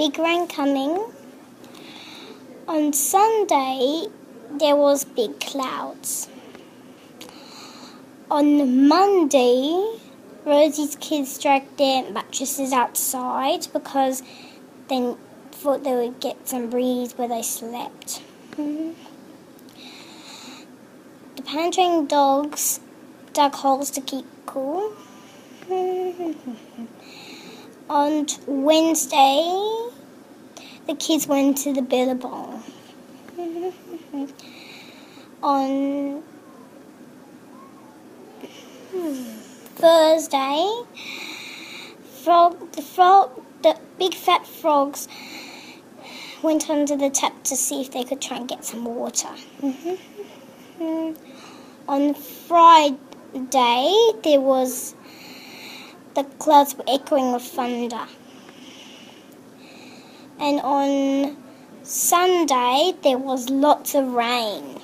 big rain coming. On Sunday, there was big clouds. On Monday, Rosie's kids dragged their mattresses outside because they thought they would get some breeze where they slept. The pantering dogs dug holes to keep cool. On Wednesday, the kids went to the billabong. On Thursday, the big fat frogs went under the tap to see if they could try and get some water. On Friday, the clouds were echoing with thunder. And on Sunday, there was lots of rain.